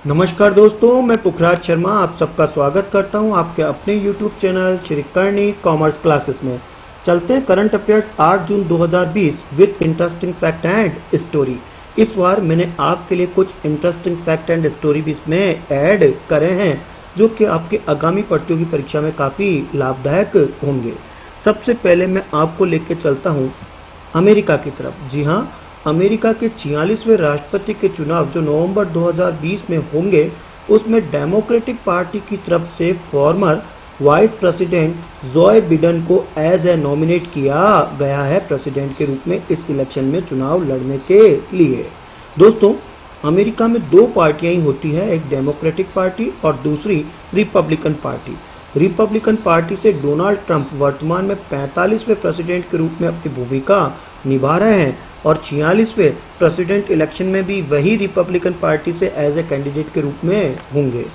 नमस्कार दोस्तों, मैं पुखराज शर्मा आप सबका स्वागत करता हूं आपके अपने YouTube channel Shri Karni commerce classes में। चलते हैं current affairs 8 June 2020 with interesting fact and story. इस बार मैंने आपके लिए कुछ इंटरेस्टिंग फैक्ट एंड स्टोरी भी इसमें ऐड करे हैं जो कि आपके आगामी प्रतियोगी परीक्षा में काफ़ी लाभदायक होंगे। सबसे पहले मैं आपको लेके चलता हूँ अमेरिका की तरफ। जी हाँ, अमेरिका के 46वें राष्ट्रपति के चुनाव जो नवंबर 2020 में होंगे, उसमें डेमोक्रेटिक पार्टी की तरफ से फॉर्मर वाइस प्रेसिडेंट जोए बिडेन को एज ए नॉमिनेट किया गया है प्रेसिडेंट के रूप में इस इलेक्शन में चुनाव लड़ने के लिए। दोस्तों, अमेरिका में दो पार्टियां ही होती है, एक डेमोक्रेटिक पार्टी और दूसरी रिपब्लिकन पार्टी। रिपब्लिकन पार्टी से डोनाल्ड ट्रंप वर्तमान में 45वें प्रेसिडेंट के रूप में अपनी भूमिका निभा रहे हैं और 46वें प्रेसिडेंट इलेक्शन में भी वही रिपब्लिकन पार्टी से एज ए कैंडिडेट के रूप में होंगे।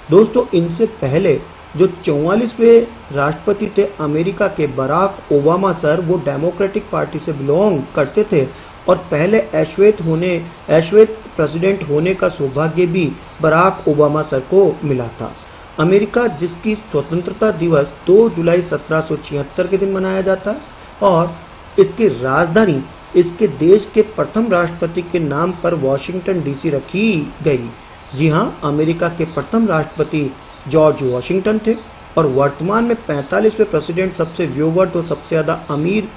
दोस्तों, इनसे पहले जो 44वें राष्ट्रपति थे अमेरिका के, बराक ओबामा सर, वो डेमोक्रेटिक पार्टी से बिलोंग करते थे और पहले ऐश्वेत प्रेसिडेंट होने का सौभाग्य भी बराक ओबामा सर को मिला था। अमेरिका जिसकी स्वतंत्रता दिवस 2 जुलाई 1776 के दिन मनाया जाता है और इसकी राजधानी इसके देश के प्रथम राष्ट्रपति के नाम पर वाशिंगटन डीसी रखी गई। जी हाँ, अमेरिका के प्रथम राष्ट्रपति जॉर्ज वाशिंगटन थे और वर्तमान में 45वें प्रेसिडेंट सबसे व्यूवर्ड और सबसे ज़्यादा अमीर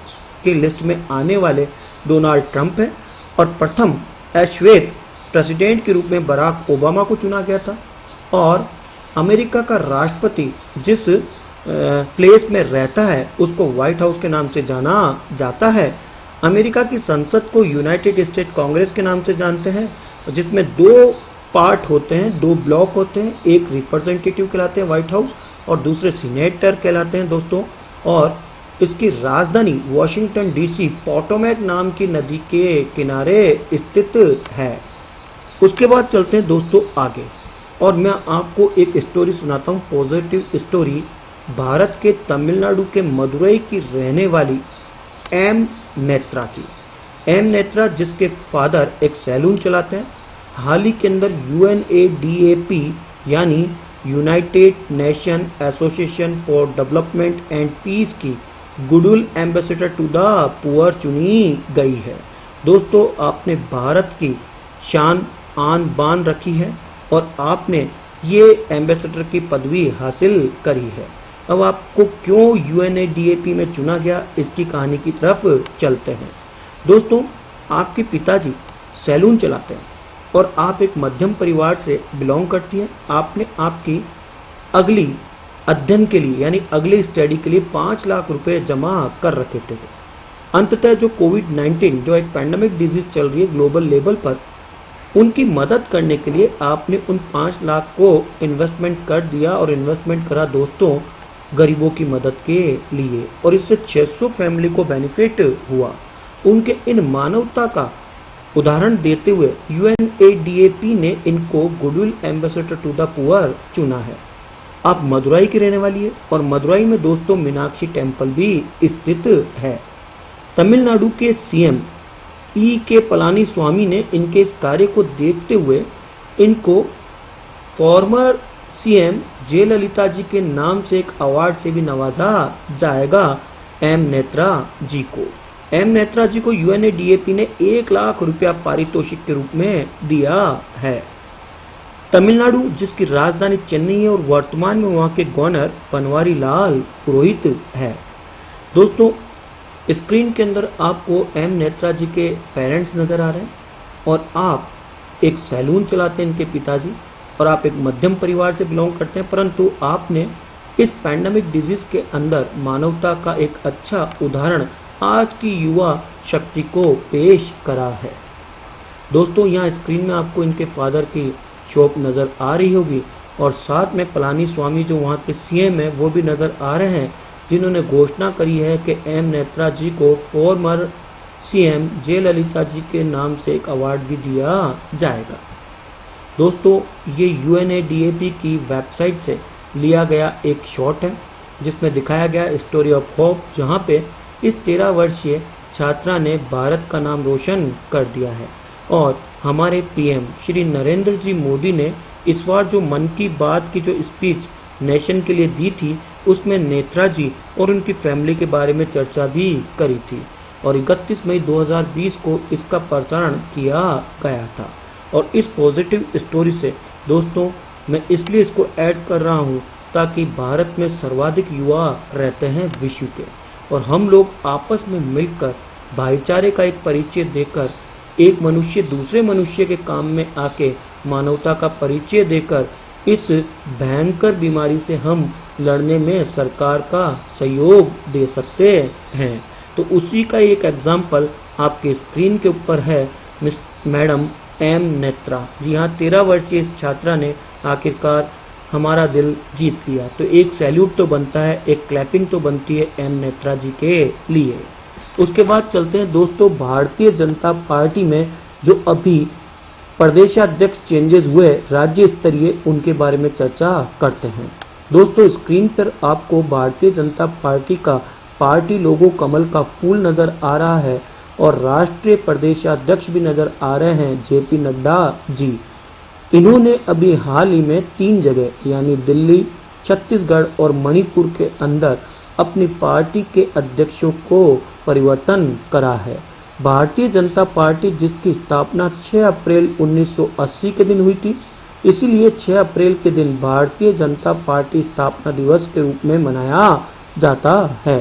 के लिस्ट में आने वाले डोनाल्ड ट्रंप हैं और प्रथम ऐश्वेत प्रेसिडेंट के रूप में बराक ओबामा को चुना गया था। और अमेरिका का राष्ट्रपति जिस प्लेस में रहता है उसको व्हाइट हाउस के नाम से जाना जाता है। अमेरिका की संसद को यूनाइटेड स्टेट कांग्रेस के नाम से जानते हैं, जिसमें दो पार्ट होते हैं, दो ब्लॉक होते हैं, एक रिप्रेजेंटेटिव कहलाते हैं व्हाइट हाउस और दूसरे सीनेटर कहलाते हैं दोस्तों। और इसकी राजधानी वाशिंगटन डीसी पोटोमैक नाम की नदी के किनारे स्थित है। उसके बाद चलते हैं दोस्तों आगे और मैं आपको एक स्टोरी सुनाता हूँ, पॉजिटिव स्टोरी भारत के तमिलनाडु के मदुरई की रहने वाली एम नेत्रा की। एम नेत्रा जिसके फादर एक सैलून चलाते हैं, हाल ही के अंदर UNADAP यानी United Nation Association for Development and Peace की goodwill ambassador to the poor चुनी गई है। दोस्तों, आपने भारत की शान आन बान रखी है और आपने ये एम्बेसडर की पदवी हासिल करी है। अब आपको क्यों UNADAP में चुना गया, इसकी कहानी की तरफ चलते हैं। दोस्तों, आपके पिताजी सैलून चलाते हैं और आप एक मध्यम परिवार से बिलोंग करती हैं। आपने आपकी अगली अध्ययन के लिए यानी अगली स्टडी के लिए 5 लाख रुपए जमा कर रखे थे। अंततः जो कोविड-19 जो एक पैंडेमिक डिजीज चल रही है ग्लोबल लेवल पर, उनकी मदद करने के लिए आपने उन 5 लाख को इन्वेस्टमेंट कर दिया और इन्वेस्टमेंट करा दोस्तों गरीबों की मदद के लिए और इससे 600 फैमिली को बेनिफिट हुआ। उनके इन मानवता का उदाहरण देते हुए UNADAP ने इनको goodwill ambassador to the poor चुना है। आप मदुरई की रहने वाली है और मदुरई में दोस्तों मीनाक्षी टेम्पल भी स्थित है। तमिलनाडु के CM E.K. पलानीस्वामी ने इनके इस कार्य को देखते हुए इनको फॉर्मर CM जयललिता जी के नाम से एक अवार्ड से भी नवाजा जाएगा एम नेत्रा जी को। एम नेत्रा जी को UNADAP ने 1 लाख रुपया पारितोषिक के रूप में दिया है। तमिलनाडु जिसकी राजधानी चेन्नई है और वर्तमान में वहाँ के गवर्नर बनवारी लाल पुरोहित है। दोस्तों, स्क्रीन के अंदर आपको एम नेत्रा जी के पेरेंट्स नज़र आ रहे हैं और आप एक सैलून चलाते हैं इनके पिताजी और आप एक मध्यम परिवार से बिलोंग करते हैं, परंतु आपने इस पैंडेमिक डिजीज़ के अंदर मानवता का एक अच्छा उदाहरण आज की युवा शक्ति को पेश करा है। दोस्तों, यहाँ स्क्रीन में आपको इनके फादर की शॉप नज़र आ रही होगी और साथ में पलानीस्वामी जो वहाँ के CM हैं वो भी नज़र आ रहे हैं, जिन्होंने घोषणा करी है कि एम नेत्रा जी को फॉर्मर CM जयललिता जी के नाम से एक अवार्ड भी दिया जाएगा। दोस्तों, ये UNADAP की वेबसाइट से लिया गया एक शॉट है जिसमें दिखाया गया स्टोरी ऑफ होप, जहाँ पे इस 13 वर्षीय छात्रा ने भारत का नाम रोशन कर दिया है और हमारे PM श्री नरेंद्र जी मोदी ने इस बार जो मन की बात की जो स्पीच नेशन के लिए दी थी, उसमें नेत्रा जी और उनकी फैमिली के बारे में चर्चा भी करी थी और 31 मई 2020 को इसका प्रसारण किया गया था। और इस पॉजिटिव स्टोरी से दोस्तों मैं इसलिए इसको ऐड कर रहा हूँ ताकि भारत में सर्वाधिक युवा रहते हैं विश्व के, और हम लोग आपस में मिलकर भाईचारे का एक परिचय देकर, एक मनुष्य दूसरे मनुष्य के काम में आके मानवता का परिचय देकर इस भयंकर बीमारी से हम लड़ने में सरकार का सहयोग दे सकते हैं। तो उसी का एक एग्जाम्पल आपके स्क्रीन के ऊपर है मैडम एम नेत्रा। जी हाँ, 13 वर्षीय इस छात्रा ने आखिरकार हमारा दिल जीत लिया। तो एक सैल्यूट तो बनता है, एक क्लैपिंग तो बनती है एम नेत्रा जी के लिए। उसके बाद चलते हैं दोस्तों भारतीय जनता पार्टी में जो अभी प्रदेशाध्यक्ष चेंजेस हुए राज्य स्तरीय, उनके बारे में चर्चा करते हैं। दोस्तों स्क्रीन पर आपको भारतीय जनता पार्टी का पार्टी लोगो कमल का फूल नजर आ रहा है और राष्ट्रीय प्रदेशाध्यक्ष भी नजर आ रहे हैं जेपी नड्डा जी। इन्होंने अभी हाल ही में 3 जगह यानी दिल्ली, छत्तीसगढ़ और मणिपुर के अंदर अपनी पार्टी के अध्यक्षों को परिवर्तन करा है। भारतीय जनता पार्टी जिसकी स्थापना 6 अप्रैल 1980 के दिन हुई थी, इसीलिए 6 अप्रैल के दिन भारतीय जनता पार्टी स्थापना दिवस के रूप में मनाया जाता है।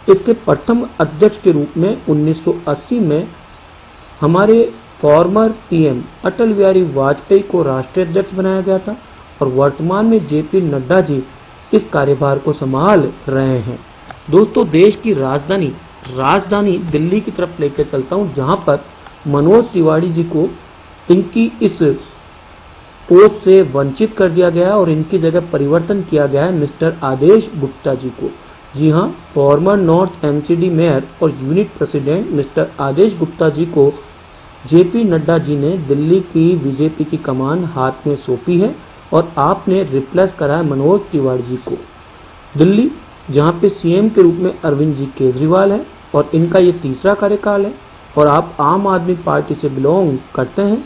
इसके प्रथम अध्यक्ष के रूप में 1980 में हमारे फॉर्मर पीएम अटल बिहारी वाजपेयी को राष्ट्रीय अध्यक्ष बनाया गया था और वर्तमान में जेपी नड्डा जी इस कार्यभार को संभाल रहे हैं। दोस्तों देश की राजधानी दिल्ली की तरफ लेकर चलता हूं, जहां पर मनोज तिवारी जी को इनकी इस पोस्ट से वंचित कर दिया गया और इनकी जगह परिवर्तन किया गया है मिस्टर आदेश गुप्ता जी को। जी हां, फॉर्मर नॉर्थ एमसीडी मेयर और यूनिट प्रेसिडेंट मिस्टर आदेश गुप्ता जी को जेपी नड्डा जी ने दिल्ली की बीजेपी की कमान हाथ में सौंपी है और आपने रिप्लेस करा है मनोज तिवारी जी को। दिल्ली जहां पे सीएम के रूप में अरविंद जी केजरीवाल है और इनका ये 3रा कार्यकाल है और आप आम आदमी पार्टी से बिलोंग करते हैं।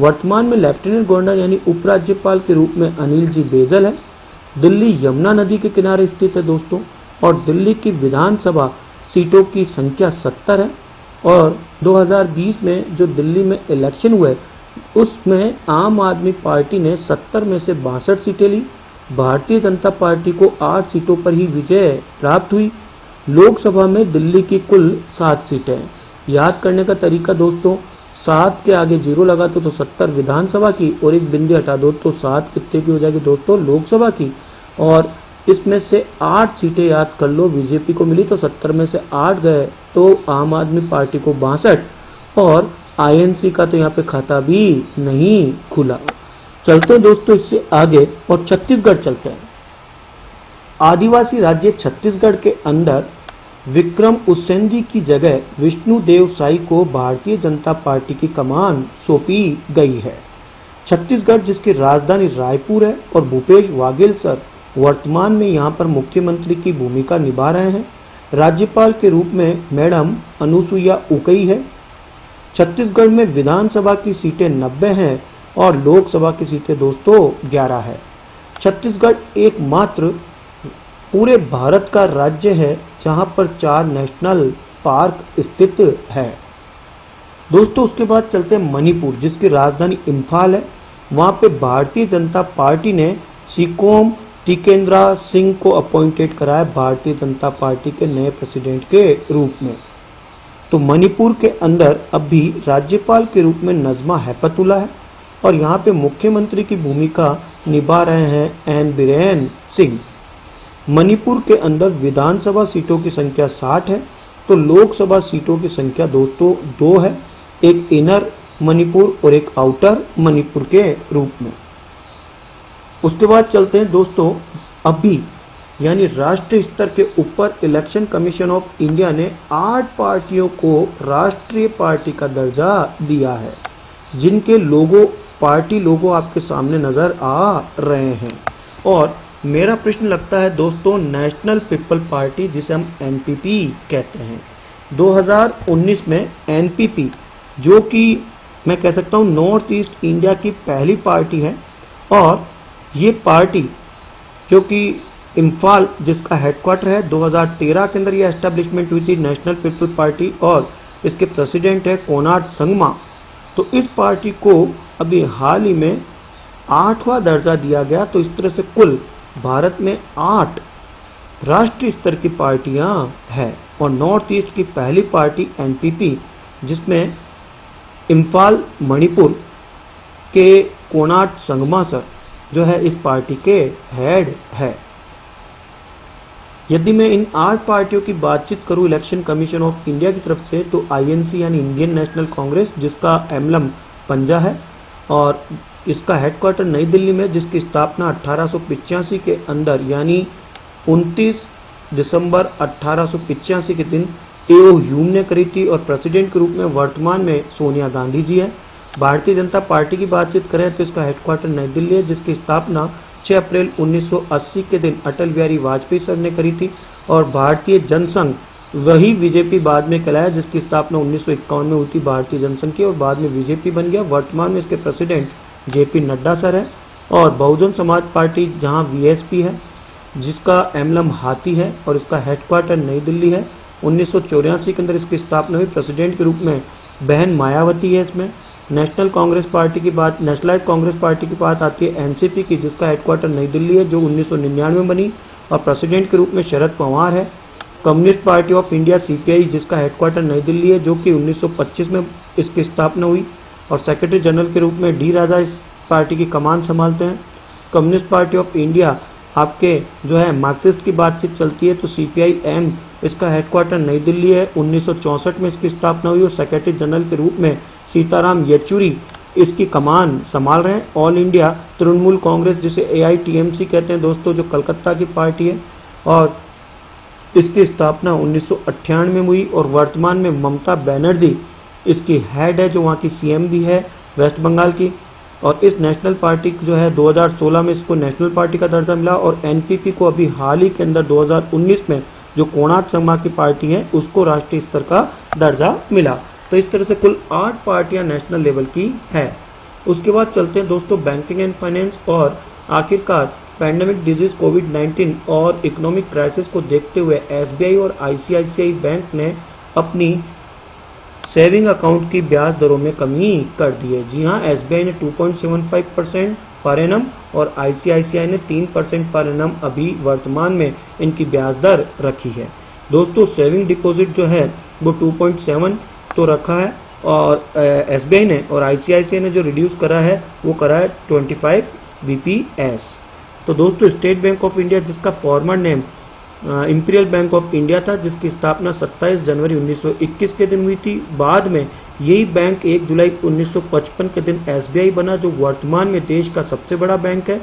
वर्तमान में लेफ्टिनेंट गवर्नर यानी उपराज्यपाल के रूप में अनिल जी बैजल है। दिल्ली यमुना नदी के किनारे स्थित है दोस्तों, और दिल्ली की विधानसभा सीटों की संख्या 70 है और 2020 में जो दिल्ली में इलेक्शन हुए उसमें आम आदमी पार्टी ने 70 में से 62 सीटें ली। भारतीय जनता पार्टी को 8 सीटों पर ही विजय प्राप्त हुई। लोकसभा में दिल्ली की कुल 7 सीटें हैं। याद करने का तरीका दोस्तों, 7 के आगे 0 लगा तो 70 विधानसभा की और एक बिंदी हटा दो तो 7 कितने की हो जाएगी दोस्तों, लोकसभा की। और इसमें से 8 सीटें याद कर लो बीजेपी को मिली तो 70 में से 8 गए तो आम आदमी पार्टी को 62 और आईएनसी का तो यहाँ पे खाता भी नहीं खुला। चलते हैं दोस्तों इससे आगे और छत्तीसगढ़ चलते हैं। आदिवासी राज्य छत्तीसगढ़ के अंदर विक्रम उसेंडी की जगह विष्णुदेव साई को भारतीय जनता पार्टी की कमान सौंपी गई है। छत्तीसगढ़ जिसकी राजधानी रायपुर है और भूपेश वाघेल सर वर्तमान में यहां पर मुख्यमंत्री की भूमिका निभा रहे हैं। राज्यपाल के रूप में मैडम अनुसुईया उकई है। छत्तीसगढ़ में विधानसभा की सीटें 90 हैं और लोकसभा की सीटें दोस्तों 11 है। छत्तीसगढ़ एकमात्र पूरे भारत का राज्य है जहां पर 4 नेशनल पार्क स्थित है। दोस्तों उसके बाद चलते हैं मणिपुर जिसकी राजधानी इम्फाल है। वहां पे भारतीय जनता पार्टी ने सिकोम टिकेंद्रा सिंह को अपॉइंटेड कराया भारतीय जनता पार्टी के नए प्रेसिडेंट के रूप में। तो मणिपुर के अंदर अभी राज्यपाल के रूप में नजमा हेपतुल्ला है और यहाँ पे मुख्यमंत्री की भूमिका निभा रहे हैं एन बीरेन सिंह। मणिपुर के अंदर विधानसभा सीटों की संख्या 60 है तो लोकसभा सीटों की संख्या दोस्तों 2 है, एक इनर मणिपुर और एक आउटर मणिपुर के रूप में। उसके बाद चलते हैं दोस्तों, अभी यानी राष्ट्रीय स्तर के ऊपर इलेक्शन कमीशन ऑफ इंडिया ने 8 पार्टियों को राष्ट्रीय पार्टी का दर्जा दिया है जिनके पार्टी लोगो आपके सामने नजर आ रहे हैं। और मेरा प्रश्न लगता है दोस्तों, नेशनल पीपल पार्टी जिसे हम एनपीपी कहते हैं, 2019 में एनपीपी जो कि मैं कह सकता हूँ नॉर्थ ईस्ट इंडिया की पहली पार्टी है और ये पार्टी जो कि इम्फाल जिसका हेडक्वार्टर है, 2013 के अंदर ये एस्टेब्लिशमेंट हुई थी, नेशनल पीपल पार्टी, और इसके प्रेसिडेंट है कोनार्ड संगमा। तो इस पार्टी को अभी हाल ही में 8वां दर्जा दिया गया। तो इस तरह से कुल भारत में 8 राष्ट्रीय स्तर की पार्टियां हैं और नॉर्थ ईस्ट की पहली पार्टी एनपीपी, जिसमें इम्फाल मणिपुर के कोनार्ड संगमा सर जो है इस पार्टी के हेड है। यदि मैं इन 8 पार्टियों की बातचीत करूं इलेक्शन कमीशन ऑफ इंडिया की तरफ से, तो आईएनसी यानी इंडियन नेशनल कांग्रेस, जिसका एम्बलम पंजा है और इसका हेडक्वार्टर नई दिल्ली में, जिसकी स्थापना 1885 के अंदर यानी 29 दिसंबर 1885 के दिन एओ ह्यूम ने करी थी और प्रेसिडेंट के रूप में वर्तमान में सोनिया गांधी जी है। भारतीय जनता पार्टी की बातचीत करें तो इसका हेडक्वार्टर नई दिल्ली है, जिसकी स्थापना 6 अप्रैल 1980 के दिन अटल बिहारी वाजपेयी सर ने करी थी। और भारतीय जनसंघ वही बीजेपी बाद में कहलाया, जिसकी स्थापना 1951 में हुई थी भारतीय जनसंघ की, और बाद में बीजेपी बन गया। वर्तमान में इसके प्रेसिडेंट जेपी नड्डा सर है। और बहुजन समाज पार्टी जहां वीएसपी है, जिसका एम्बलम हाथी है और इसका हेडक्वार्टर नई दिल्ली है। 1984 के अंदर इसकी स्थापना हुई। प्रेसिडेंट के रूप में बहन मायावती है। इसमें नेशनलाइज कांग्रेस पार्टी की बात आती है एनसीपी की, जिसका हेडक्वार्टर नई दिल्ली है, जो 1999 में बनी और प्रेसिडेंट के रूप में शरद पवार है। Communist party of India CPI, जिसका हेडक्वार्टर नई दिल्ली है, जो कि 1925 में इसकी स्थापना हुई और सेक्रेटरी जनरल के रूप में डी राजा इस पार्टी की कमान संभालते हैं। कम्युनिस्ट पार्टी ऑफ इंडिया आपके जो है मार्क्सिस्ट की बातचीत चलती है तो सीपीआई एम, इसका हेडक्वार्टर नई दिल्ली है। 1964 में इसकी स्थापना हुई और सेक्रेटरी जनरल के रूप में सीताराम येचुरी इसकी कमान संभाल रहे हैं। ऑल इंडिया तृणमूल कांग्रेस, जिसे एआईटीएमसी कहते हैं दोस्तों, जो कलकत्ता की पार्टी है और इसकी स्थापना 1998 में हुई और वर्तमान में ममता बनर्जी इसकी हेड है, जो वहाँ की सीएम भी है वेस्ट बंगाल की। और इस नेशनल पार्टी जो है 2016 में इसको नेशनल पार्टी का दर्जा मिला और एनपीपी को अभी हाल ही के अंदर 2019 में जो कोनार्ड संगमा की पार्टी है उसको राष्ट्रीय स्तर का दर्जा मिला। तो इस तरह से कुल 8 पार्टियां नेशनल लेवल की है। उसके बाद चलते हैं दोस्तों बैंकिंग एंड फाइनेंस। और आखिरकार पैंडेमिक डिजीज कोविड-19 और इकोनॉमिक क्राइसिस को देखते हुए एसबीआई और आईसीआईसीआई बैंक ने अपनी सेविंग अकाउंट की ब्याज दरों में कमी कर दी है। जी हाँ, एसबीआई ने 2.75% पर एनम और आईसीआईसीआई ने 3% पर एनम अभी वर्तमान में इनकी ब्याज दर रखी है। दोस्तों सेविंग डिपॉजिट जो है वो 2.7 तो रखा है और एसबीआई ने, और आईसीआईसीआई ने जो रिड्यूस करा है वो करा है 25 बीपीएस। तो दोस्तों स्टेट बैंक ऑफ इंडिया, जिसका farmer name imperial bank of India था, जिसकी स्थापना 27 जनवरी 1921 के दिन हुई थी। बाद में यही बैंक 1 जुलाई 1955 के दिन एसबीआई बना, जो वर्तमान में देश का सबसे बड़ा बैंक है,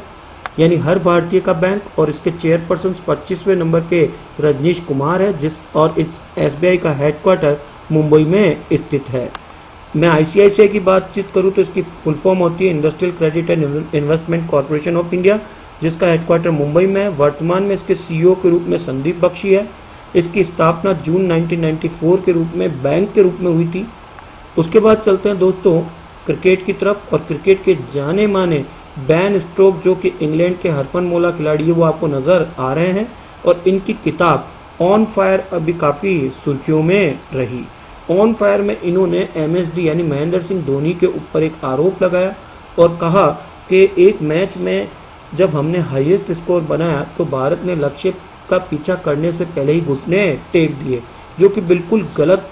यानी हर भारतीय का बैंक। और इसके चेयरपर्सन 25वें नंबर के रजनीश कुमार है, और इस एसबीआई का हेडक्वार्टर मुंबई में स्थित है। मैं आईसीआईसीआई की बातचीत करूँ तो इसकी फुल फॉर्म होती है industrial credit and investment corporation of India, जिसका हेडक्वार्टर मुंबई में है। वर्तमान में इसके सीईओ के रूप में संदीप बख्शी है। इसकी स्थापना जून 1994 के रूप में बैंक के रूप में हुई थी। उसके बाद चलते हैं दोस्तों क्रिकेट की तरफ। और क्रिकेट के जाने माने बैन स्टोक्स, जो कि इंग्लैंड के हरफनमौला खिलाड़ी है, वो आपको नज़र आ रहे हैं। और इनकी किताब ऑन फायर अभी काफ़ी सुर्खियों में रही। ऑन फायर में इन्होंने एमएसडी यानी महेंद्र सिंह धोनी के ऊपर एक आरोप लगाया और कहा कि एक मैच में जब हमने हाईएस्ट स्कोर बनाया तो भारत ने लक्ष्य का पीछा करने से पहले ही घुटने टेक दिए, जो कि बिल्कुल गलत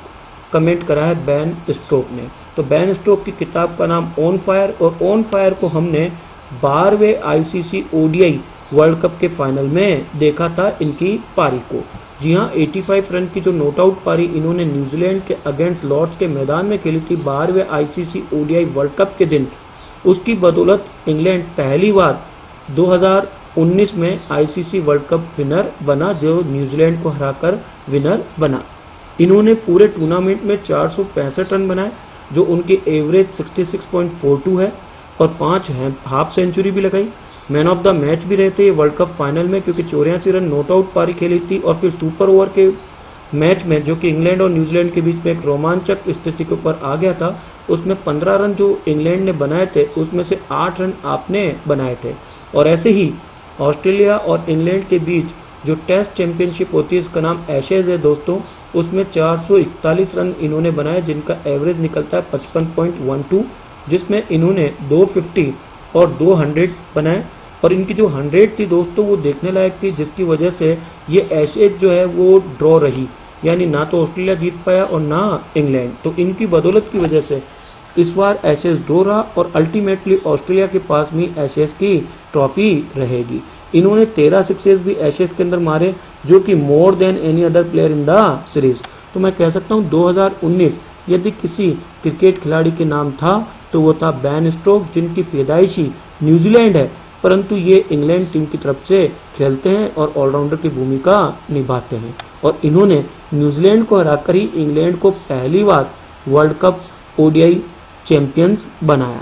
कमेंट करा है बैन स्टोक ने। तो बैन स्टोक की किताब का नाम ऑन फायर, और ऑन फायर को हमने 12वें आईसीसी ओडीआई वर्ल्ड कप के फाइनल में देखा था इनकी पारी को। जी हाँ, 85 रन की जो नॉट आउट पारी इन्होंने न्यूजीलैंड के अगेंस्ट लॉर्ड्स के मैदान में खेली थी 12वें आईसीसी ओडीआई वर्ल्ड कप के दिन, उसकी बदौलत इंग्लैंड पहली बार 2019 में आईसीसी वर्ल्ड कप विनर बना, जो न्यूजीलैंड को हराकर विनर बना। इन्होंने पूरे टूर्नामेंट में 465 रन बनाए, जो उनकी एवरेज 66.42 है, और 5 हाफ सेंचुरी भी लगाई। मैन ऑफ द मैच भी रहते हैं वर्ल्ड कप फाइनल में, क्योंकि 84 रन नॉट आउट पारी खेली थी। और फिर सुपर ओवर के मैच में, जो कि इंग्लैंड और न्यूजीलैंड के बीच में एक रोमांचक स्थिति के ऊपर आ गया था, उसमें 15 रन जो इंग्लैंड ने बनाए थे उसमें से 8 रन आपने बनाए थे। और ऐसे ही ऑस्ट्रेलिया और इंग्लैंड के बीच जो टेस्ट चैंपियनशिप होती है इसका नाम एशेज है दोस्तों, उसमें 441 रन इन्होंने बनाए जिनका एवरेज निकलता है 55.12, जिसमें इन्होंने 250 और 200 बनाए। और इनकी जो 100 थी दोस्तों वो देखने लायक थी, जिसकी वजह से ये एशेज जो है वो ड्रॉ रही, यानी ना तो ऑस्ट्रेलिया जीत पाया और ना इंग्लैंड। तो इनकी बदौलत की वजह से इस बार एशेज ड्रॉ रहा और अल्टीमेटली ऑस्ट्रेलिया के पास भी एशेज की ट्रॉफी रहेगी। इन्होंने 13 सिक्सेस भी एशेज के अंदर मारे, जो कि more than any other player in the series. तो मैं कह सकता हूँ 2019 यदि किसी क्रिकेट खिलाड़ी के नाम था तो वो था बेन स्टोक्स, जिनकी पैदाइशी न्यूजीलैंड है परंतु ये इंग्लैंड टीम की तरफ से खेलते हैं और ऑलराउंडर की भूमिका निभाते हैं। और इन्होंने न्यूजीलैंड को हराकर ही इंग्लैंड को पहली बार वर्ल्ड कप ओडीआई चैंपियंस बनाया।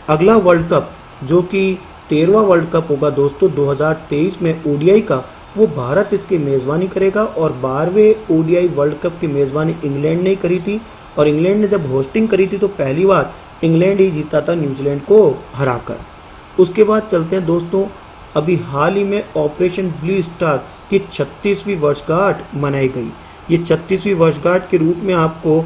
अगला वर्ल्ड कप जो कि 13वां वर्ल्ड कप होगा दोस्तों 2023 में ओडीआई का, वो भारत इसकी मेज़बानी करेगा। और 12वें ओडीआई वर्ल्ड कप की मेज़बानी इंग्लैंड ने करी थी और इंग्लैंड ने जब होस्टिंग करी थी तो पहली बार इंग्लैंड ही जीता था न्यूजीलैंड को हराकर। उसके बाद चलते हैं दोस्तों, अभी हाल ही में ऑपरेशन ब्लू स्टार की 36वीं वर्षगांठ मनाई गई। ये 36वीं वर्षगांठ के रूप में आपको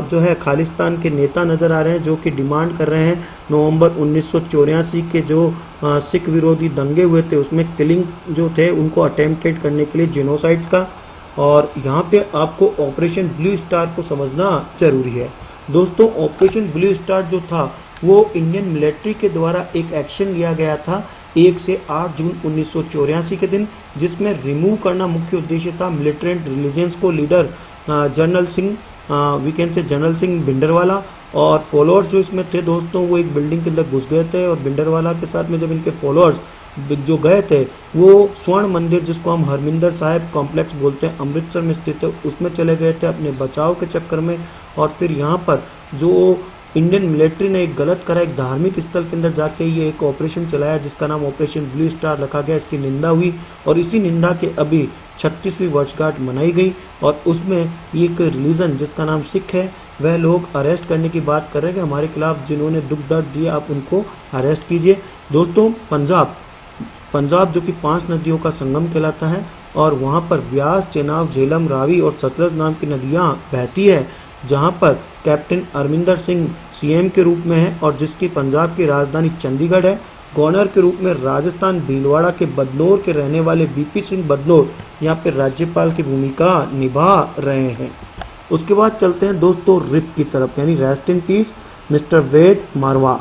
जो है खालिस्तान के नेता नज़र आ रहे हैं, जो कि डिमांड कर रहे हैं नवंबर 1984 के जो सिख विरोधी दंगे हुए थे उसमें किलिंग जो थे उनको अटेम्प्टेड करने के लिए जेनोसाइड्स का। और यहाँ पे आपको ऑपरेशन ब्लू स्टार को समझना जरूरी है दोस्तों। ऑपरेशन ब्लू स्टार जो था वो इंडियन मिलिट्री के द्वारा एक एक्शन लिया गया था 1 से 8 जून 1984 के दिन, जिसमें रिमूव करना मुख्य उद्देश्य था मिलिटेंट रिलीजियंस को। Leader general Singh general Singh Bhindranwale और फॉलोअर्स जो इसमें थे दोस्तों वो एक बिल्डिंग के अंदर घुस गए थे और भिंडरवाला के साथ में जब इनके फॉलोअर्स जो गए थे वो स्वर्ण मंदिर जिसको हम हरमिंदर साहिब कॉम्प्लेक्स बोलते हैं अमृतसर में स्थित है उसमें चले गए थे अपने बचाव के चक्कर में। और फिर यहाँ पर जो इंडियन मिलिट्री ने एक गलत करा, एक धार्मिक स्थल के अंदर जाके ये एक ऑपरेशन चलाया जिसका नाम ऑपरेशन ब्लू स्टार रखा गया। इसकी निंदा हुई और इसी निंदा के अभी 36वीं वर्षगांठ मनाई गई और उसमें एक रिलीजन जिसका नाम सिख है वह लोग अरेस्ट करने की बात कर रहे हैं कि हमारे खिलाफ जिन्होंने दुख दर्द दिया आप उनको अरेस्ट कीजिए। दोस्तों पंजाब जो कि 5 नदियों का संगम कहलाता है और वहाँ पर व्यास, चेनाब, झेलम, रावी और सतलज नाम की नदियाँ बहती है, जहाँ पर कैप्टन अमरिंदर सिंह सीएम के रूप में है और जिसकी पंजाब की राजधानी चंडीगढ़ है। गवर्नर के रूप में राजस्थान भीलवाड़ा के बदनौर के रहने वाले बीपी सिंह बदनौर यहाँ पर राज्यपाल की भूमिका निभा रहे हैं। उसके बाद चलते हैं दोस्तों रिप की तरफ, यानी रेस्ट इन पीस मिस्टर वेद मारवा।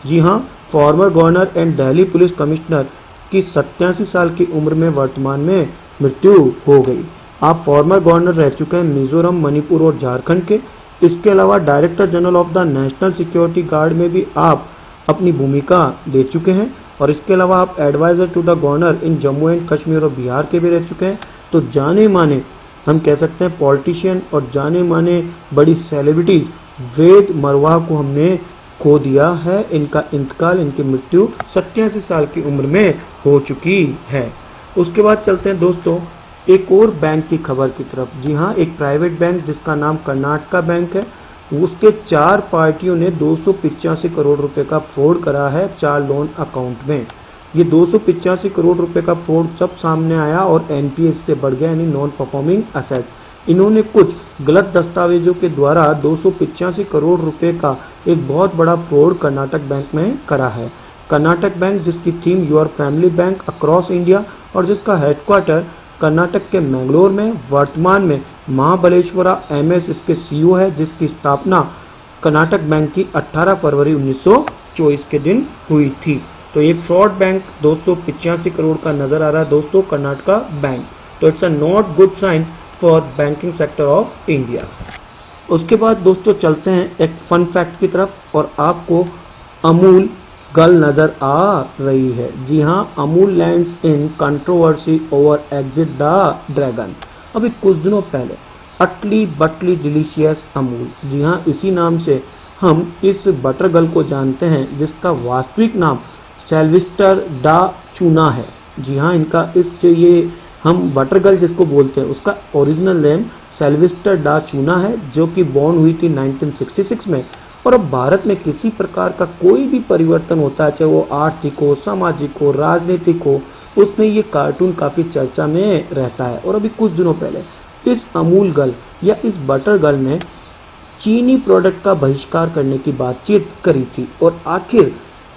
जी हाँ, former governor and Delhi police commissioner की 87 साल की उम्र में वर्तमान में मृत्यु हो गई। आप फॉर्मर गवर्नर रह चुके हैं मिजोरम, मणिपुर और झारखंड के। इसके अलावा director general of the national security guard में भी आप अपनी भूमिका दे चुके हैं और इसके अलावा आप adviser to the governor in Jammu and Kashmir और बिहार के भी रह चुके हैं। तो जाने माने हम कह सकते हैं पॉलिटिशियन और जाने माने बड़ी सेलिब्रिटीज वेद मरवाह को हमने खो दिया है। इनका इंतकाल, इनकी मृत्यु 87 साल की उम्र में हो चुकी है। उसके बाद चलते हैं दोस्तों एक और बैंक की खबर की तरफ। जी हाँ, एक प्राइवेट बैंक जिसका नाम कर्नाटका बैंक है, उसके 4 पार्टियों ने 285 करोड़ रुपए का फ्रॉड करा है 4 लोन अकाउंट में। ये 285 करोड़ रुपए का फ्रॉड जब सामने आया और एनपीएस से बढ़ गया, यानी नॉन परफॉर्मिंग असेट्स। इन्होंने कुछ गलत दस्तावेजों के द्वारा 285 करोड़ रुपए का एक बहुत बड़ा फ्रॉड कर्नाटक बैंक में करा है। कर्नाटक बैंक जिसकी theme your family bank across India और जिसका हेडक्वार्टर कर्नाटक के मैंगलोर में, वर्तमान में महाबलेश्वरा एमएस इसके सीईओ है, जिसकी स्थापना कर्नाटक बैंक की 18 फरवरी 1924 के दिन हुई थी। तो एक फ्रॉड बैंक 285 करोड़ का नजर आ रहा है दोस्तों कर्नाटका बैंक। तो it's a not good sign for banking sector of India. उसके बाद दोस्तों चलते हैं एक फन फैक्ट की तरफ और आपको अमूल गर्ल नजर आ रही है। जी हाँ, Amul lands in controversy over exit the dragon. अभी कुछ दिनों पहले अटली बटली डिलीशियस अमूल, जी हाँ इसी नाम से हम इस बटर गर्ल को जानते हैं जिसका वास्तविक नाम सेल्विस्टर डा चूना है। जी हाँ, इनका ये हम बटर गर्ल जिसको बोलते हैं उसका ओरिजिनल नेम सेल्विस्टर डा चूना है, जो कि बॉर्न हुई थी 1966 में। और अब भारत में किसी प्रकार का कोई भी परिवर्तन होता है, चाहे वो आर्थिक हो, सामाजिक हो, राजनीतिक हो, उसमें ये कार्टून काफ़ी चर्चा में रहता है। और अभी कुछ दिनों पहले इस अमूल गर्ल या इस बटर गर्ल ने चीनी प्रोडक्ट का बहिष्कार करने की बातचीत करी थी, और आखिर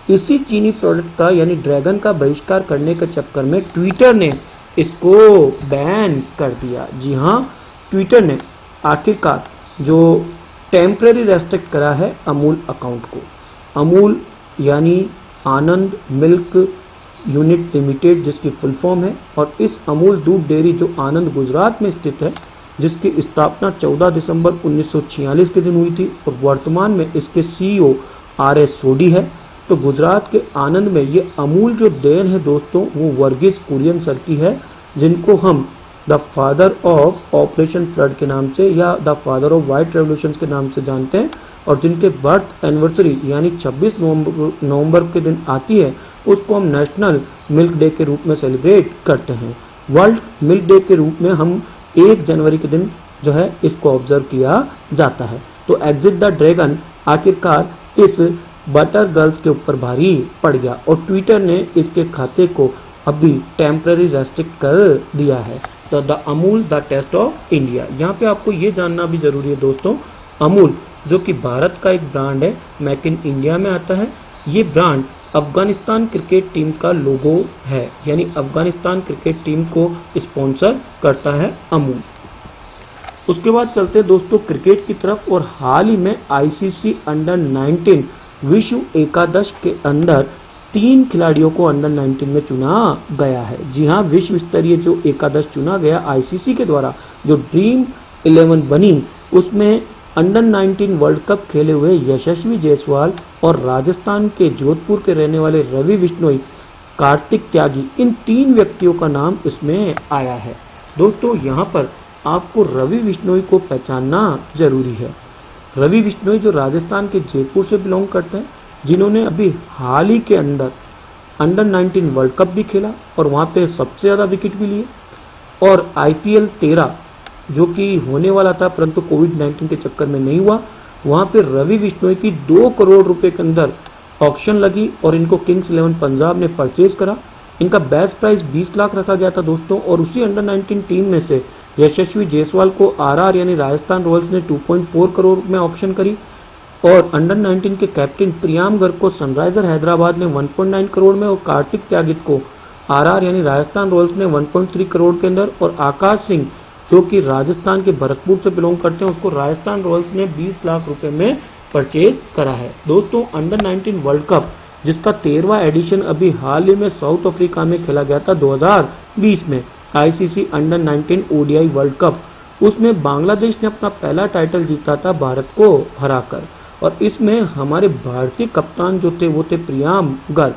इसी चीनी प्रोडक्ट का यानी ड्रैगन का बहिष्कार करने के चक्कर में ट्विटर ने इसको बैन कर दिया। जी हाँ, ट्विटर ने आखिरकार जो टेम्परेरी रेस्ट्रिक्ट करा है अमूल अकाउंट को। अमूल यानी आनंद मिल्क यूनिट लिमिटेड, जिसकी फुल फॉर्म है, और इस अमूल दूध डेयरी जो आनंद गुजरात में स्थित है, जिसकी स्थापना 14 दिसंबर 1946 के दिन हुई थी, और वर्तमान में इसके CEO RS सोडी है। तो गुजरात के आनंद में ये अमूल जो देन है दोस्तों, वो वर्गीस कुरियन सर की है, जिनको हम the father of operation flood के नाम से या the father of white revolution के नाम से जानते हैं, और जिनके बर्थ एनिवर्सरी यानी 26 नवंबर के दिन आती है, उसको हम नेशनल मिल्क डे के रूप में सेलिब्रेट करते हैं। वर्ल्ड मिल्क डे के रूप में हम 1 जनवरी के दिन जो है इसको ऑब्जर्व किया जाता है। तो एग्जिट द ड्रैगन आखिरकार इस बटर गर्ल्स के ऊपर भारी पड़ गया, और ट्विटर ने इसके खाते को अभी टेम्पररी रेस्ट्रिक्ट कर दिया है। तो the Amul the taste of India, यहाँ पे आपको ये जानना भी जरूरी है दोस्तों, अमूल जो कि भारत का एक ब्रांड है, मेक इन इंडिया में आता है। ये ब्रांड अफगानिस्तान क्रिकेट टीम का लोगो है, यानी अफगानिस्तान क्रिकेट टीम को स्पॉन्सर करता है अमूल। उसके बाद चलते हैं दोस्तों क्रिकेट की तरफ, और हाल ही में ICC अंडर 19 विश्व एकादश के अंदर 3 खिलाड़ियों को अंडर 19 में चुना गया है। जी हाँ, विश्व स्तरीय जो एकादश चुना गया ICC के द्वारा, जो ड्रीम 11 बनी, उसमें अंडर 19 वर्ल्ड कप खेले हुए यशस्वी जायसवाल और राजस्थान के जोधपुर के रहने वाले रवि बिश्नोई, कार्तिक त्यागी, इन 3 व्यक्तियों का नाम इसमें आया है। दोस्तों यहाँ पर आपको रवि बिश्नोई को पहचानना जरूरी है। रवि बिश्नोई जो राजस्थान के जयपुर से बिलोंग करते हैं, जिन्होंने अभी हाल ही के अंदर अंडर 19 वर्ल्ड कप भी खेला और वहाँ पे सबसे ज़्यादा विकेट भी लिए, और IPL 13 जो कि होने वाला था परंतु कोविड-19 के चक्कर में नहीं हुआ, वहाँ पे रवि बिश्नोई की 2 करोड़ रुपए के अंदर ऑक्शन लगी और इनको किंग्स 11 पंजाब ने परचेज करा। इनका बेस्ट प्राइस 20 लाख रखा गया था दोस्तों, और उसी अंडर 19 टीम में से यशस्वी जायसवाल को RR यानी राजस्थान रॉयल्स ने 2.4 करोड़ में ऑक्शन करी, और अंडर 19 के कैप्टन प्रियाम गर्ग को सनराइजर हैदराबाद ने 1.9 करोड़ में, और कार्तिक त्यागित को RR यानी राजस्थान रॉयल्स ने 1.3 करोड़ के अंदर, और आकाश सिंह जो कि राजस्थान के भरतपुर से बिलोंग करते हैं, उसको राजस्थान रॉयल्स ने 20 लाख रुपए में परचेज करा है। दोस्तों अंडर 19 वर्ल्ड कप जिसका 13वां एडिशन अभी हाल ही में साउथ अफ्रीका में खेला गया था 2020 में, ICC under 19 ODI world cup, उसमें बांग्लादेश ने अपना पहला टाइटल जीता था भारत को हराकर, और इसमें हमारे भारतीय कप्तान जो थे वो थे प्रियाम गर्ग,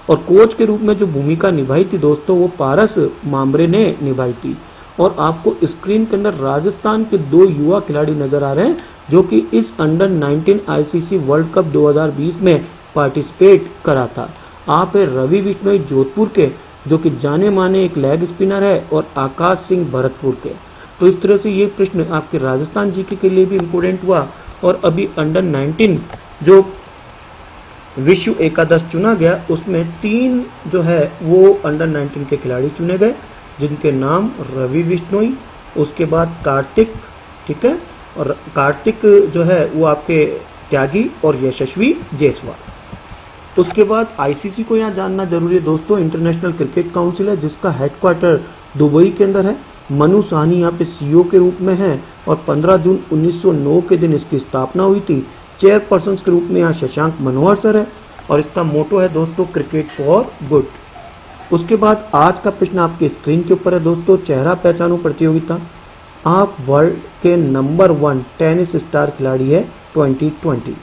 और कोच के रूप में जो भूमिका निभाई थी दोस्तों वो पारस मामरे ने निभाई थी। और आपको स्क्रीन के अंदर राजस्थान के 2 युवा खिलाड़ी नजर आ रहे हैं जो कि इस अंडर 19 ICC वर्ल्ड कप 2020 में पार्टिसिपेट करा था। आप है रवि बिश्नोई जोधपुर के, जो कि जाने माने एक लेग स्पिनर है, और आकाश सिंह भरतपुर के। तो इस तरह से ये प्रश्न आपके राजस्थान जीके के लिए भी इम्पोर्टेंट हुआ। और अभी अंडर 19 जो विश्व एकादश चुना गया, उसमें 3 जो है वो अंडर 19 के खिलाड़ी चुने गए, जिनके नाम रवि बिश्नोई, उसके बाद कार्तिक, ठीक है, और कार्तिक जो है वो आपके त्यागी, और यशस्वी जायसवाल। उसके बाद ICC को यहाँ जानना जरूरी है दोस्तों, इंटरनेशनल क्रिकेट काउंसिल है जिसका हेडक्वार्टर दुबई के अंदर है। मनु साहनी यहाँ पे CEO के रूप में है, और 15 जून 1909 के दिन इसकी स्थापना हुई थी। चेयरपर्सन के रूप में यहाँ शशांक मनोहर सर है, और इसका मोटो है दोस्तों क्रिकेट फॉर गुड। उसके बाद आज का प्रश्न आपके स्क्रीन के ऊपर है दोस्तों, चेहरा पहचानो प्रतियोगिता। आप वर्ल्ड के नंबर 1 टेनिस स्टार खिलाड़ी है 2020।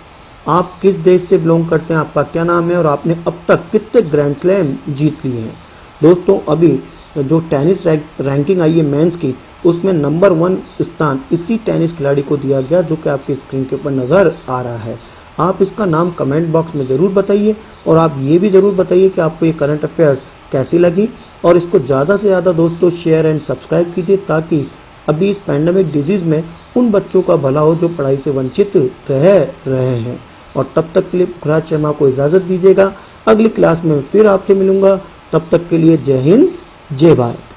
आप किस देश से बिलोंग करते हैं, आपका क्या नाम है, और आपने अब तक कितने ग्रैंड स्लैम जीत लिए हैं। दोस्तों अभी जो टेनिस रैंकिंग आई है मेंस की, उसमें नंबर 1 स्थान इसी टेनिस खिलाड़ी को दिया गया जो कि आपकी स्क्रीन के ऊपर नजर आ रहा है। आप इसका नाम कमेंट बॉक्स में जरूर बताइए, और आप ये भी जरूर बताइए कि आपको ये करंट अफेयर्स कैसी लगी, और इसको ज़्यादा से ज़्यादा दोस्तों शेयर एंड सब्सक्राइब कीजिए, ताकि अभी इस पैंडेमिक डिजीज में उन बच्चों का भला हो जो पढ़ाई से वंचित रह रहे हैं। और तब तक के लिए पुखराज शर्मा को इजाजत दीजिएगा। अगली क्लास में फिर आपसे मिलूंगा। तब तक के लिए जय हिंद, जय भारत।